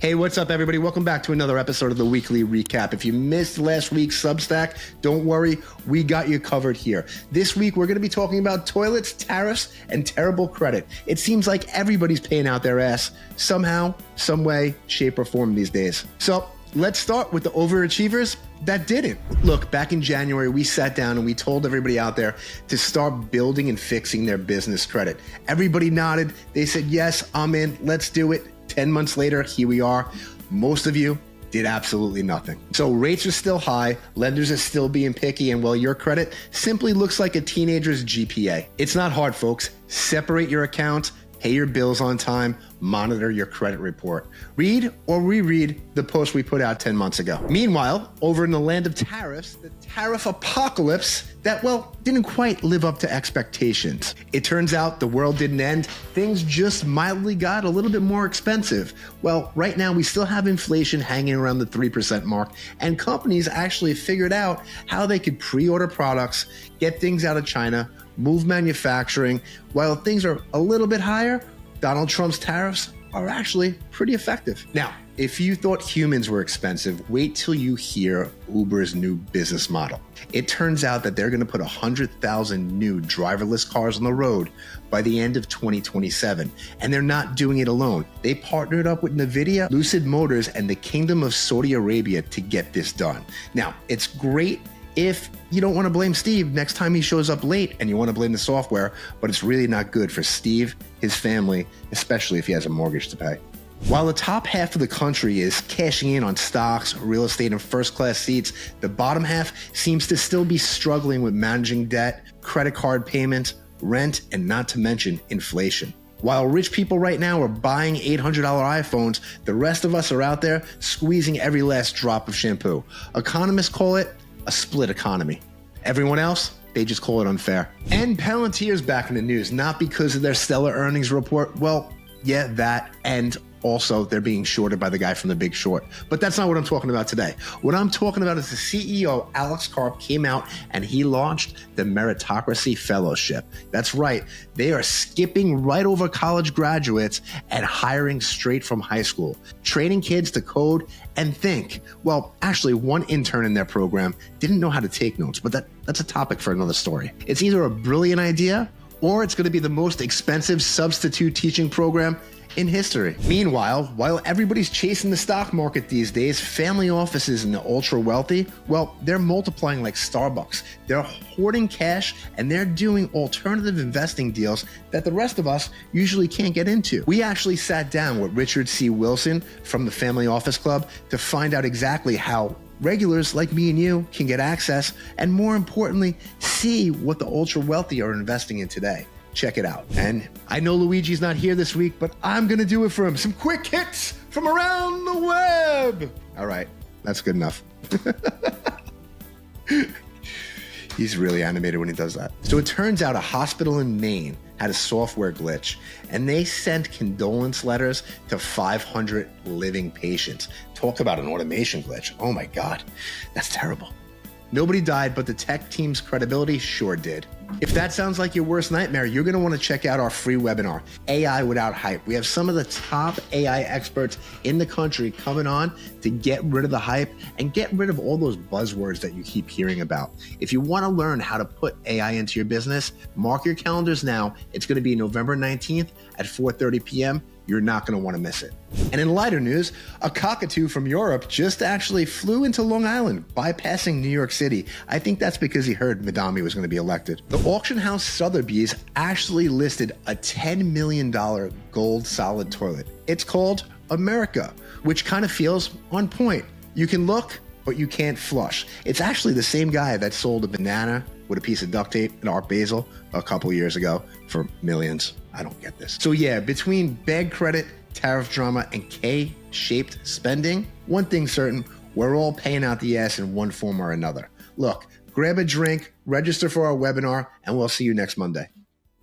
Hey, what's up, everybody? Welcome back to another episode of the Weekly Recap. If you missed last week's Substack, don't worry, we got you covered here. This week, we're going to be talking about toilets, tariffs, and terrible credit. It seems like everybody's paying out their ass somehow, some way, shape, or form these days. So let's start with the overachievers that didn't. Look, back in January, we sat down and we told everybody out there to start building and fixing their business credit. Everybody nodded. They said, yes, I'm in. Let's do it. 10 months later, here we are. Most of you did absolutely nothing. So rates are still high, lenders are still being picky, and well, your credit simply looks like a teenager's GPA. It's not hard, folks. Separate your accounts, pay your bills on time, monitor your credit report. Read or reread the post we put out 10 months ago. Meanwhile, over in the land of tariffs, the tariff apocalypse that, well, didn't quite live up to expectations. It turns out the world didn't end. Things just mildly got a little bit more expensive. Well, right now we still have inflation hanging around the 3% mark, and companies actually figured out how they could pre-order products, get things out of China, move manufacturing. While things are a little bit higher, Donald Trump's tariffs are actually pretty effective. Now, if you thought humans were expensive, wait till you hear Uber's new business model. It turns out that they're going to put 100,000 new driverless cars on the road by the end of 2027. And they're not doing it alone. They partnered up with NVIDIA, Lucid Motors, and the Kingdom of Saudi Arabia to get this done. Now, it's great if you don't want to blame Steve next time he shows up late and you want to blame the software, but it's really not good for Steve, his family, especially if he has a mortgage to pay. While the top half of the country is cashing in on stocks, real estate, and first-class seats, the bottom half seems to still be struggling with managing debt, credit card payments, rent, and not to mention inflation. While rich people right now are buying $800 iPhones, the rest of us are out there squeezing every last drop of shampoo. Economists call it a split economy. Everyone else, they just call it unfair. And Palantir's back in the news, not because of their stellar earnings report. Well, yeah, that, and also they're being shorted by the guy from The Big Short. But that's not what I'm talking about today. What I'm talking about is the CEO, Alex Karp, came out and he launched the Meritocracy Fellowship. That's right. They are skipping right over college graduates and hiring straight from high school, training kids to code and think. Well, actually, one intern in their program didn't know how to take notes, but that's a topic for another story. It's either a brilliant idea or it's going to be the most expensive substitute teaching program in history. Meanwhile, while everybody's chasing the stock market these days, family offices and the ultra wealthy, well, they're multiplying like Starbucks. They're hoarding cash and they're doing alternative investing deals that the rest of us usually can't get into. We actually sat down with Richard C. Wilson from the Family Office Club to find out exactly how regulars like me and you can get access and, more importantly, see what the ultra wealthy are investing in today. Check it out. And I know Luigi's not here this week, but I'm going to do it for him. Some quick hits from around the web. All right, that's good enough. He's really animated when he does that. So it turns out a hospital in Maine had a software glitch, and they sent condolence letters to 500 living patients. Talk about an automation glitch. Oh my God, that's terrible. Nobody died, but the tech team's credibility sure did. If that sounds like your worst nightmare, you're going to want to check out our free webinar, AI Without Hype. We have some of the top AI experts in the country coming on to get rid of the hype and get rid of all those buzzwords that you keep hearing about. If you want to learn how to put AI into your business, mark your calendars now. It's going to be November 19th at 4:30 p.m. You're not going to want to miss it. And in lighter news, a cockatoo from Europe just actually flew into Long Island, bypassing New York City. I think that's because he heard Madami was going to be elected. The auction house Sotheby's actually listed a $10 million gold solid toilet. It's called America, which kind of feels on point. You can look, but you can't flush. It's actually the same guy that sold a banana with a piece of duct tape at Art Basel a couple years ago for millions. I don't get this. So yeah, between bad credit, tariff drama, and K-shaped spending, one thing's certain, we're all paying out the ass in one form or another. Look, grab a drink, register for our webinar, and we'll see you next Monday.